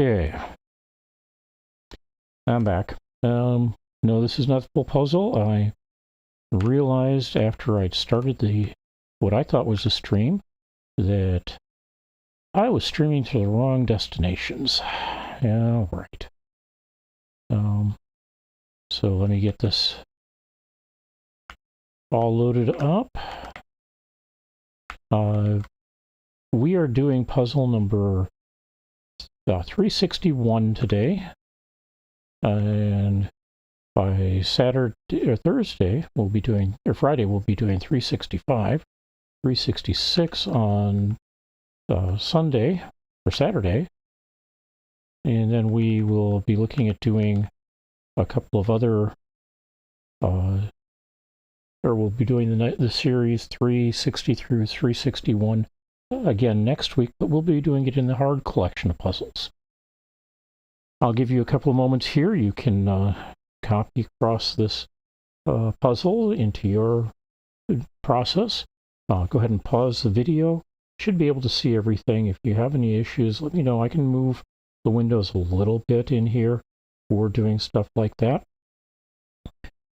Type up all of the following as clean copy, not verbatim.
Okay, I'm back. No, this is not the full puzzle. I realized after I'd started what I thought was a stream that I was streaming to the wrong destinations. Yeah, right. So let me get this all loaded up. We are doing puzzle number 361 today, and by Saturday or Thursday we'll be doing, or Friday we'll be doing 365, 366 on Sunday or Saturday, and then we will be looking at doing a couple of other, or we'll be doing the series 360 through 361 again next week, but we'll be doing it in the hard collection of puzzles. I'll give you a couple of moments here. You can copy across this puzzle into your process. Go ahead and pause the video. Should be able to see everything. If you have any issues, let me know. I can move the windows a little bit in here for doing stuff like that,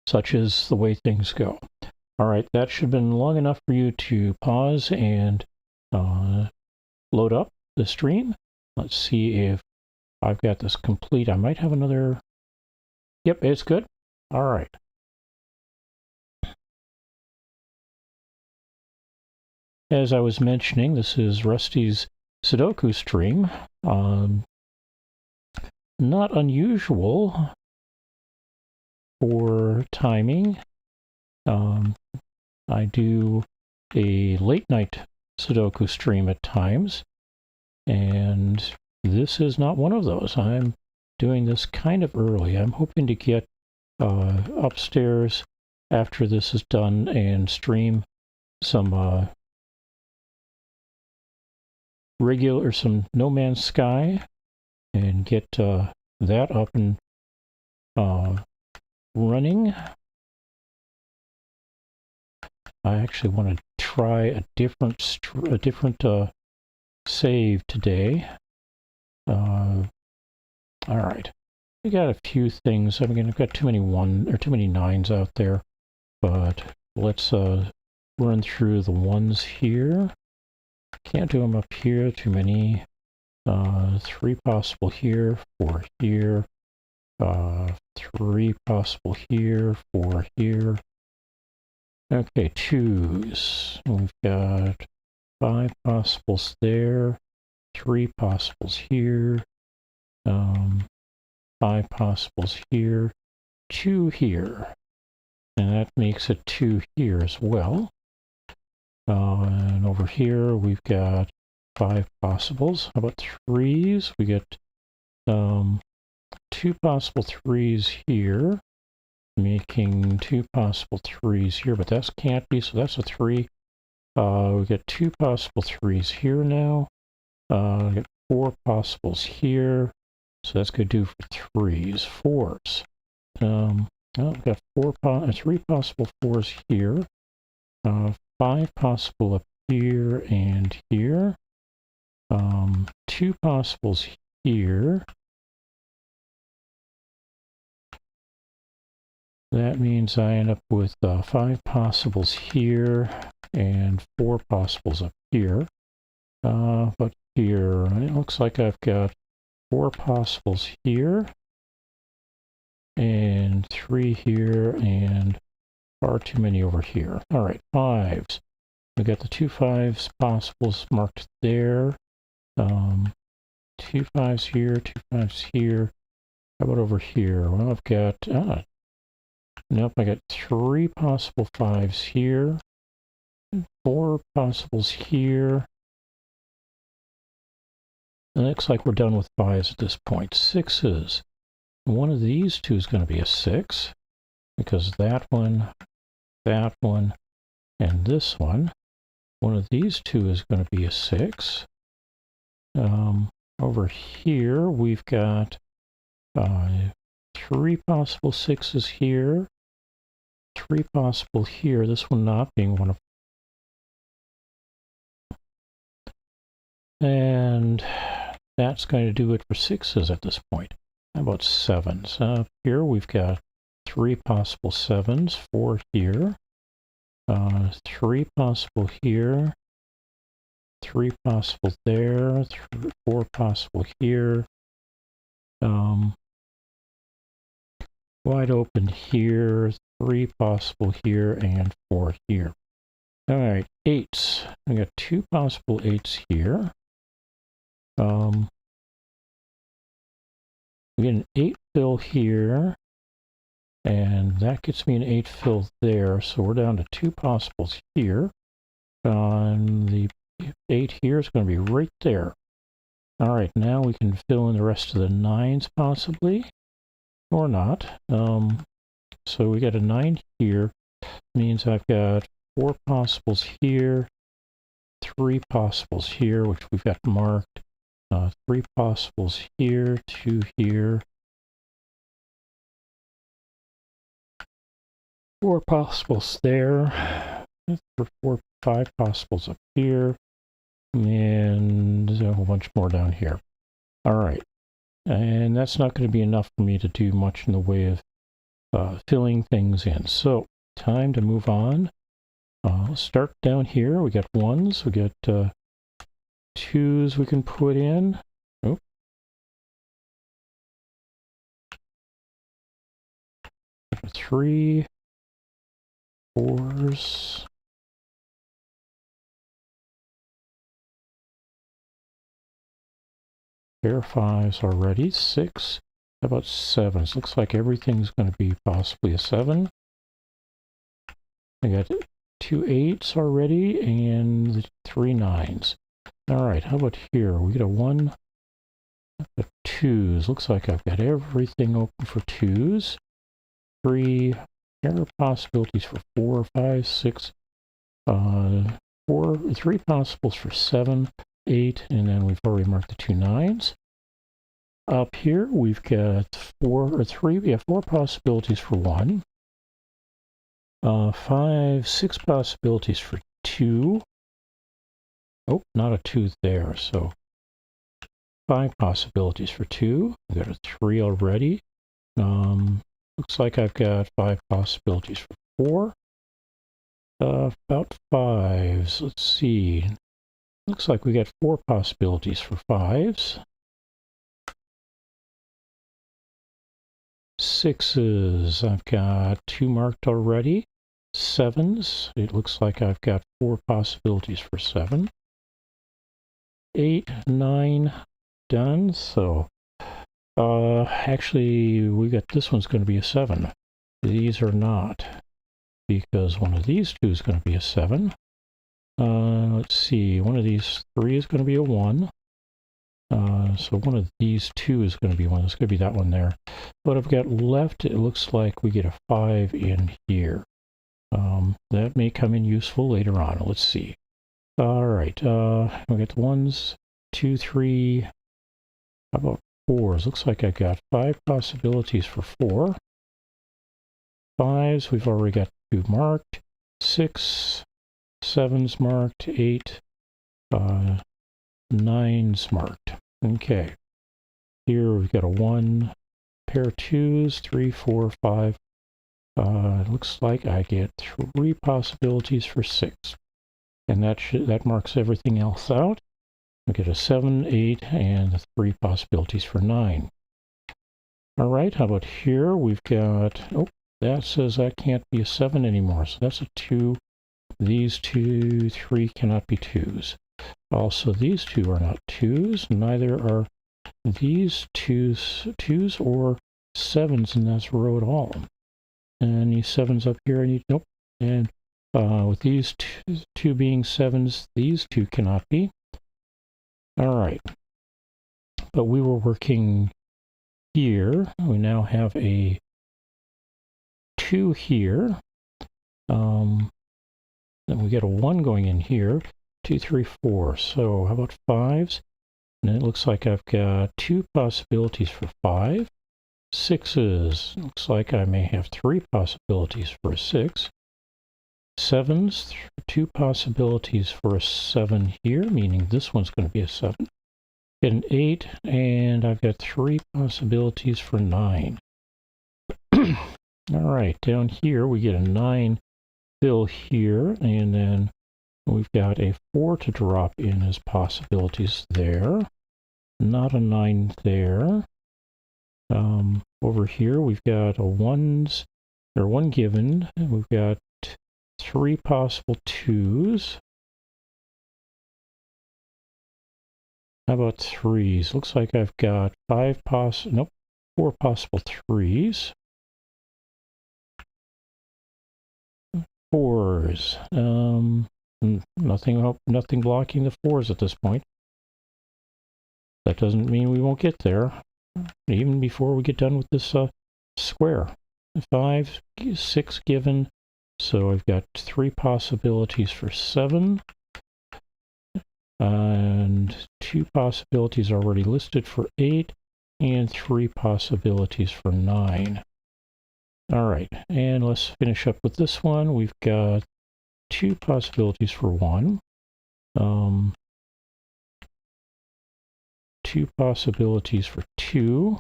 such as the way things go. All right, that should have been long enough for you to pause and load up the stream. Let's see if I've got this complete. I might have another. Yep, it's good. All right. As I was mentioning, this is Rusty's Sudoku stream. Not unusual for timing. I do a late night Sudoku stream at times, and this is not one of those. I'm doing this kind of early. I'm hoping to get upstairs after this is done and stream some some No Man's Sky and get that up and running. I actually want to try a different save today. All right, we got a few things. I've got too many 9s out there, but let's run through the ones here. Can't do them up here. Too many. 3 possible here, 4 here, 3 possible here, 4 here. Okay, 2s. We've got 5 possibles there, 3 possibles here, 5 possibles here, 2 here, and that makes it 2 here as well. And over here we've got 5 possibles. How about 3s? We get 2 possible 3s here, making 2 possible 3s here, but that can't be, so that's a 3. We get 2 possible 3s here now. We get 4 possibles here, so that's going to do for 3s. 4s. We've got 3 possible 4s here. 5 possible up here and here. 2 possibles here. That means I end up with 5 possibles here and 4 possibles up here. But here, it looks like I've got 4 possibles here and 3 here and far too many over here. All right, 5s. We got the 2 5s possibles marked there. 2 5s here, 2 5s here. How about over here? Well, I've got, nope, I got 3 possible 5s here, 4 possibles here. It looks like we're done with 5s at this point. 6s. One of these two is going to be a 6, because that one, and this one. One of these two is going to be a 6. Over here, we've got 3 possible 6s here, 3 possible here, this one not being one of. And that's going to do it for 6s at this point. How about 7s? Here we've got 3 possible 7s, 4 here, 3 possible here, 3 possible there, 4 possible here, wide open here, 3 possible here, and 4 here. All right, 8s. We got 2 possible 8s here. We get an 8 fill here, and that gets me an 8 fill there, so we're down to 2 possibles here. The 8 here is going to be right there. All right, now we can fill in the rest of the 9s possibly, or not. So we got a 9 here, means I've got 4 possibles here, 3 possibles here, which we've got marked, 3 possibles here, 2 here, 4 possibles there, 5 possibles up here, and a whole bunch more down here. All right, and that's not going to be enough for me to do much in the way of filling things in. So time to move on. Let's start down here. We got 1s, we got 2s we can put in. Oh. 3, 4s. Pair of 5s already. 6. How about 7s? Looks like everything's going to be possibly a 7. I got 2 8s already and 3 9s. All right, how about here? We get a 1, a 2s. Looks like I've got everything open for 2s. 3, pair of possibilities for 4, 5, 6, 3 possibles for 7, 8, and then we've already marked the 2 9s. Up here, we've got 4 possibilities for 1. 6 possibilities for 2. Oh, not a 2 there, so 5 possibilities for 2. We've got a 3 already. Looks like I've got 5 possibilities for 4. About 5s. Let's see. Looks like we got 4 possibilities for 5s. 6s. I've got 2 marked already. 7s. It looks like I've got 4 possibilities for 7. 8, 9 done. So actually we got this one's going to be a 7. These are not, because one of these two is going to be a 7. Let's see, one of these 3 is going to be a 1. So one of these 2 is going to be 1. It's going to be that one there. What I've got left, it looks like we get a 5 in here. That may come in useful later on. Let's see. All right, we got the 1s, 2, 3. How about 4s? Looks like I got 5 possibilities for 4. 5s, we've already got 2 marked. 6, 7s marked. 8, 9s marked. Okay. Here we've got a 1, pair of 2s, 3, 4, 5. Looks like I get 3 possibilities for 6. And that marks everything else out. We get a 7, 8, and 3 possibilities for 9. All right, how about here? We've got, oh, that says that can't be a 7 anymore. So that's a 2. These 2, 3 cannot be 2s. Also, these 2 are not 2s. Neither are these 2s or 7s in this row at all. And these 7s up here, I need, nope. And with these two being 7s, these 2 cannot be. All right. But we were working here. We now have a 2 here. Then we get a 1 going in here. 2, 3, 4. So how about 5s? And it looks like I've got 2 possibilities for 5. 6s. Looks like I may have 3 possibilities for a 6. 7s. 2 possibilities for a 7 here, meaning this one's going to be a 7. Get an 8, and I've got 3 possibilities for 9. All right, down here we get a 9 fill here, and then we've got a 4 to drop in as possibilities there. Not a 9 there. Over here we've got a 1s, or 1 given, and we've got 3 possible 2s. How about 3s? Looks like I've got 4 possible 3s. 4s. Nothing blocking the 4s at this point. That doesn't mean we won't get there, even before we get done with this square. 5, 6 given, so I've got 3 possibilities for 7. And 2 possibilities already listed for 8, and 3 possibilities for 9. All right, and let's finish up with this one. We've got 2 possibilities for 1. 2 possibilities for 2.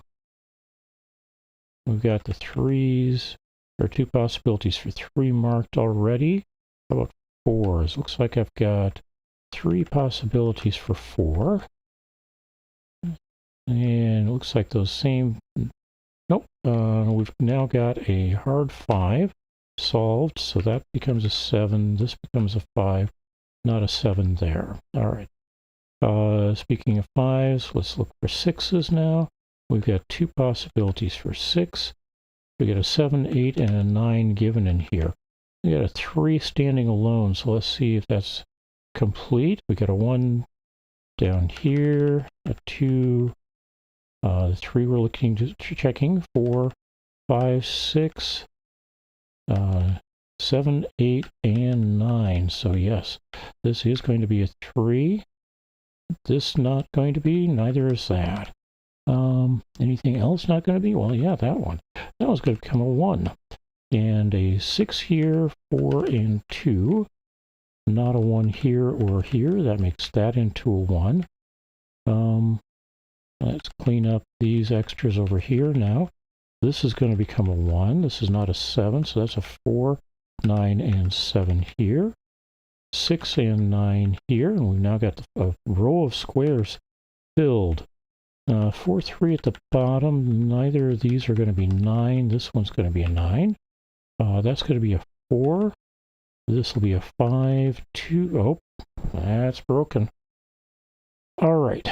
We've got the 3s, or 2 possibilities for 3 marked already. How about 4s? Looks like I've got 3 possibilities for 4. And it looks like those same... Nope. We've now got a hard 5 solved, so that becomes a 7. This becomes a 5, not a 7 there. All right. Speaking of 5s, let's look for 6s now. We've got 2 possibilities for 6. We got a 7, 8, and a 9 given in here. We got a 3 standing alone, so let's see if that's complete. We got a 1 down here, a 2, the 3 we're looking to checking, 4, 5, 6, 7, 8, and 9. So yes, this is going to be a 3. This not going to be, neither is that. Anything else not going to be? Well, yeah, that one. That one's going to become a 1. And a 6 here, 4, and 2. Not a 1 here or here. That makes that into a 1. Let's clean up these extras over here now. This is going to become a 1. This is not a 7, so that's a 4, 9, and 7 here. 6 and 9 here, and we've now got a row of squares filled. 4, 3 at the bottom. Neither of these are going to be 9. This one's going to be a 9. That's going to be a 4. This will be a 5, 2. Oh, that's broken. All right.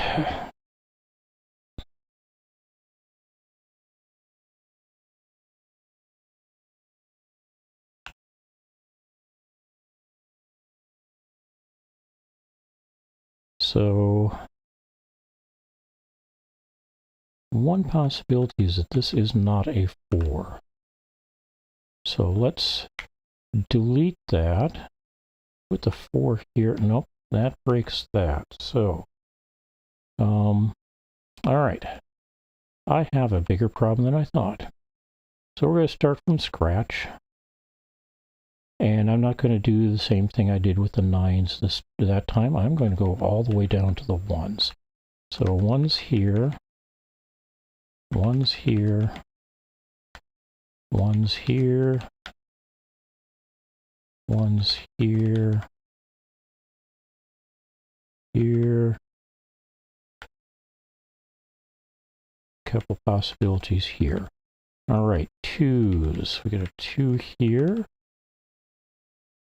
So one possibility is that this is not a 4. So let's delete that. Put the 4 here. Nope, that breaks that. So, all right. I have a bigger problem than I thought. So we're going to start from scratch. And I'm not going to do the same thing I did with the 9s that time. I'm going to go all the way down to the 1s. So 1's here, 1's here, 1's here, 1's here, here, couple possibilities here. All right, 2's. We got a 2 here.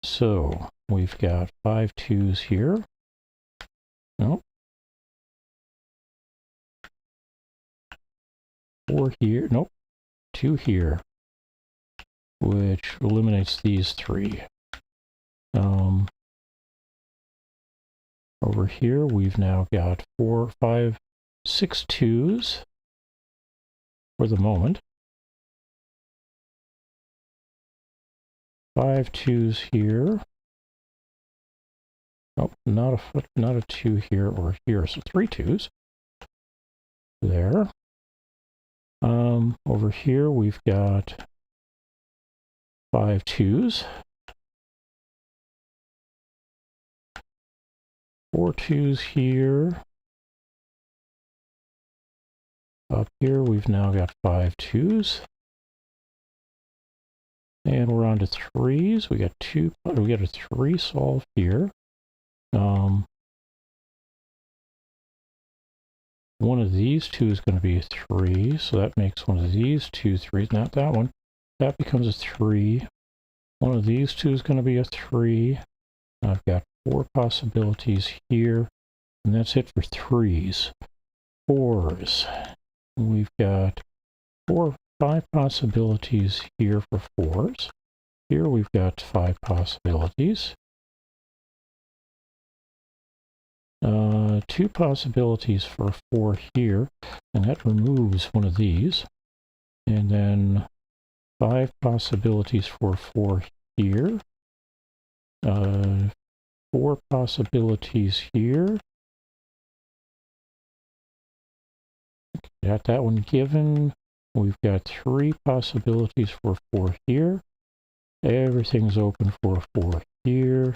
So we've got 5 2's here. Nope. 4 here. Nope. 2 here, which eliminates these 3. Over here, we've now got 4, 5, 6 2's for the moment. 5 2's here. Nope, not a 2 here or here, so 3 2's. There. Over here, we've got 5 2's. 4 2's here. Up here, we've now got 5 2s. And we're on to 3s. We got a 3 solve here. One of these 2 is going to be a 3, so that makes one of these 2 3s, not that one. That becomes a 3. One of these 2 is going to be a 3. I've got 4 possibilities here, and that's it for 3s. 4s. We've got 5 possibilities here for 4s. Here we've got 5 possibilities. 2 possibilities for 4 here, and that removes one of these. And then 5 possibilities for 4 here. 4 possibilities here. Got that one given. We've got 3 possibilities for 4 here. Everything's open for 4 here.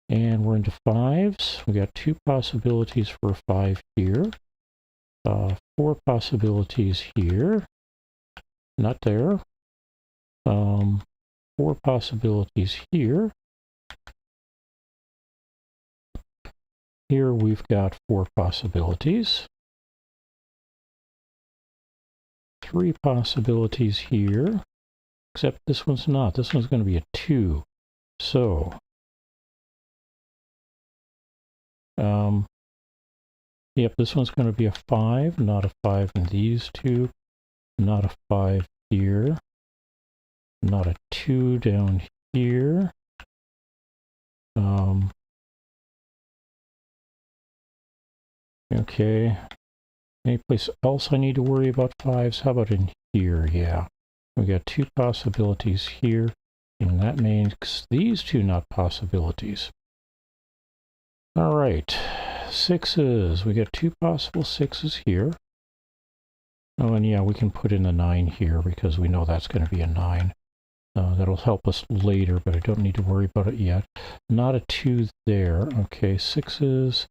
And we're into 5s. We got 2 possibilities for 5 here. 4 possibilities here. Not there. 4 possibilities here. Here we've got 4 possibilities. 3 possibilities here. Except this one's not. This one's going to be a 2. So yep, this one's going to be a 5, not a 5 in these 2, not a 5 here, not a 2 down here. Okay, any place else I need to worry about 5s? How about in here? Yeah, we got 2 possibilities here, and that makes these 2 not possibilities. All right. 6s. We got 2 possible 6s here. Oh, and yeah, we can put in the 9 here because we know that's going to be a 9. That'll help us later, but I don't need to worry about it yet. Not a 2 there. Okay, 6s.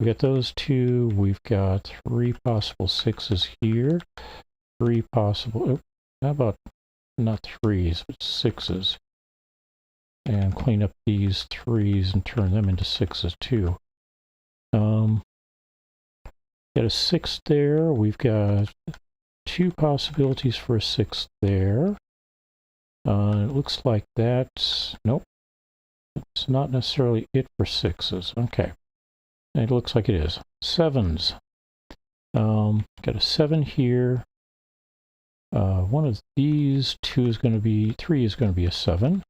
We got those 2. We've got 3 possible 6s here. 3 possible... Oh, how about not 3s, but 6s? And clean up these 3s and turn them into 6s too. Got a 6 there. We've got 2 possibilities for a 6 there. It looks like that's... Nope. It's not necessarily it for 6s. Okay. It looks like it is. 7s. Got a 7 here. One of these 2 is going to be... 3 is going to be a 7.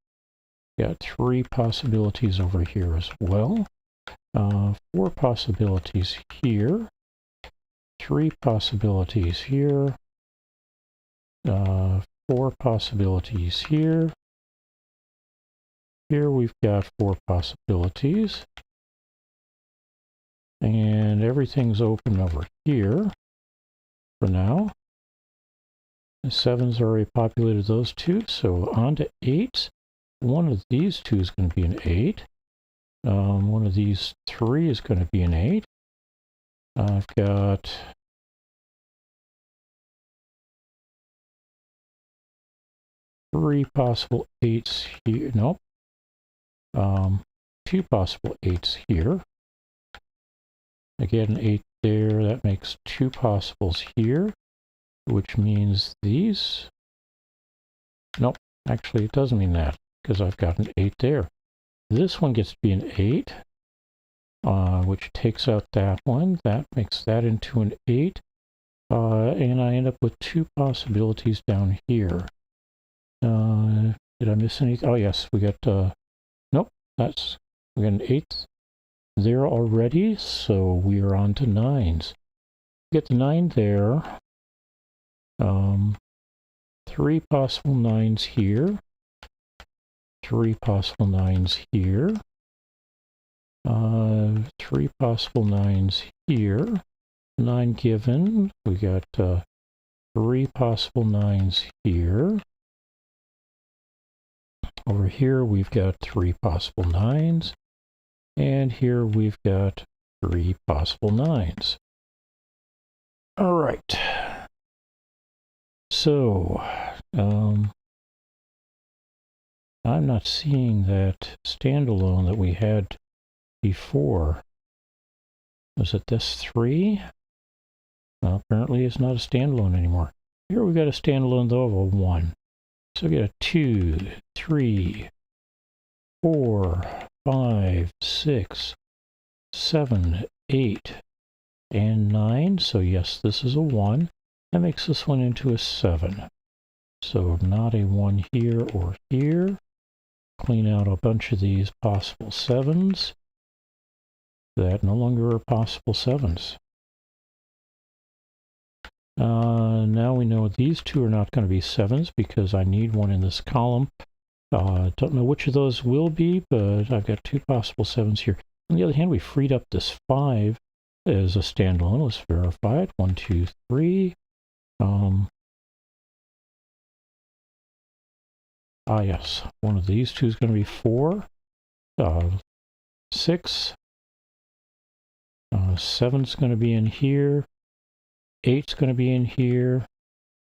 Got 3 possibilities over here as well. 4 possibilities here. 3 possibilities here. 4 possibilities here. Here we've got 4 possibilities. And everything's open over here for now. The 7s already populated those 2, so on to 8s. One of these 2 is going to be an 8. One of these 3 is going to be an 8. I've got 3 possible 8s here. Nope. 2 possible 8s here. Again, 8 there. That makes 2 possibles here, which means these. Nope. Actually, it doesn't mean that because I've got an 8 there. This one gets to be an 8, which takes out that one. That makes that into an 8. And I end up with 2 possibilities down here. Did I miss anything? Oh, yes, we got, nope, we got an 8 there already, so we are on to 9s. Get the 9 there. 3 possible 9s here. 3 possible 9s here. 3 possible 9s here. 9 given. We got 3 possible 9s here. Over here we've got 3 possible 9s. And here we've got 3 possible 9s. All right. So, I'm not seeing that standalone that we had before. Was it this 3? Well, apparently it's not a standalone anymore. Here we've got a standalone though of a 1. So we got a 2, 3, 4, 5, 6, 7, 8, and 9. So yes, this is a 1. That makes this one into a 7. So not a 1 here or here. Clean out a bunch of these possible 7s. That no longer are possible 7s. Now we know these two are not going to be 7s because I need one in this column. Don't know which of those will be, but I've got 2 possible 7s here. On the other hand, we freed up this 5 as a standalone. Let's verify it. 1, 2, 3. Yes. One of these two is going to be 4. 6. 7's going to be in here. 8's going to be in here.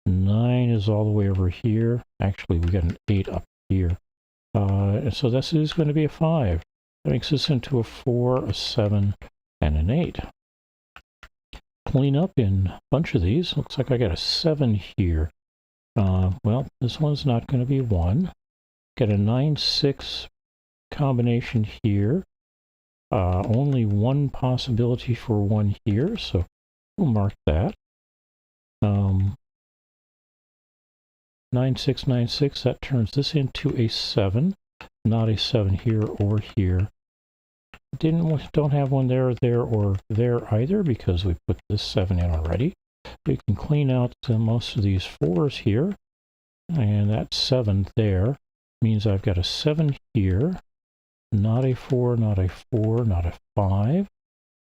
9 is all the way over here. Actually, we got an 8 up here. And so this is going to be a 5. That makes this into a 4, a 7, and an 8. Clean up in a bunch of these. Looks like I got a 7 here. Well, this one's not going to be 1. Got a 9-6 combination here. Only one possibility for 1 here, so we'll mark that. 9, 6, 9, 6, that turns this into a 7. Not a 7 here or here. Don't have one there, or there either because we put this 7 in already. We can clean out most of these 4s here, and that 7 there means I've got a 7 here, not a 4, not a 4, not a 5.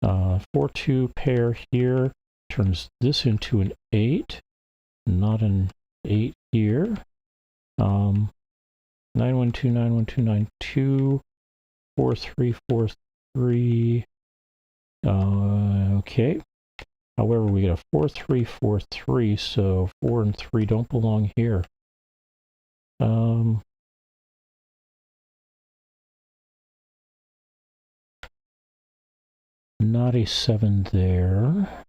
4-2 pair here turns this into an 8, not an 8 here. 9-1-2, 9-1-2, 9-2, 4-3, 4-3. Okay. However, we get a 4-3, 4-3, so 4 and 3 don't belong here. Not a 7 there.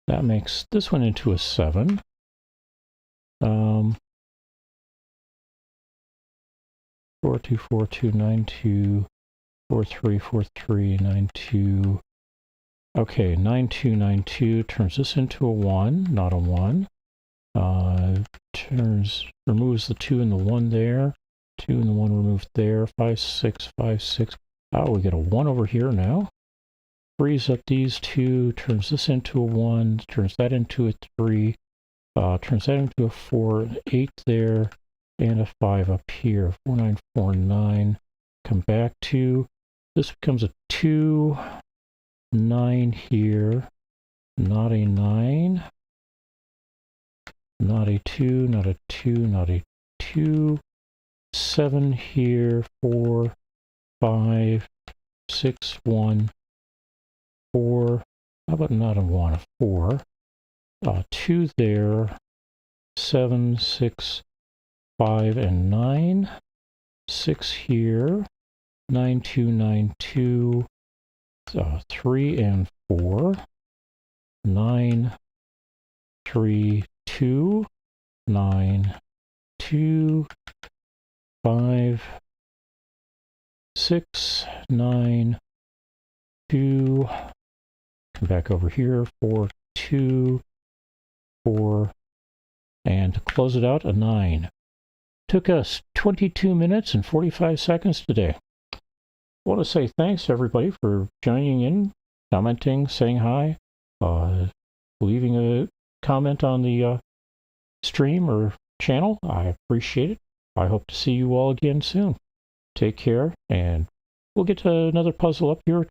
That makes this one into a 7. 4-2, 4-2, 9-2, 4-3, 4-3, 9-2. Okay, 9-2, 9-2 turns this into a 1, not a 1. Removes the 2 and the 1 there. 2 and the 1 removed there. 5, 6, 5, 6. Oh, we get a 1 over here now. Frees up these 2, turns this into a 1, turns that into a 3, turns that into a 4, an 8 there, and a 5 up here. 4, 9, 4, 9. Come back to, this becomes a 2, 9 here, not a 9, not a 2, not a 2, not a 2, 7 here, 4, 5, 6, 1, 4, how about not a 1, a 4, 2 there, 7, 6, 5, and 9, 6 here, 9, 2, 9, 2, 3 and 4, 9, 3, 2, 9, 2, 5, 6, 9, 2, come back over here, 4, 2, 4, and to close it out, a 9. Took us 22 minutes and 45 seconds today. I want to say thanks to everybody for joining in, commenting, saying hi, leaving a comment on the stream or channel. I appreciate it. I hope to see you all again soon. Take care, and we'll get to another puzzle up here tomorrow.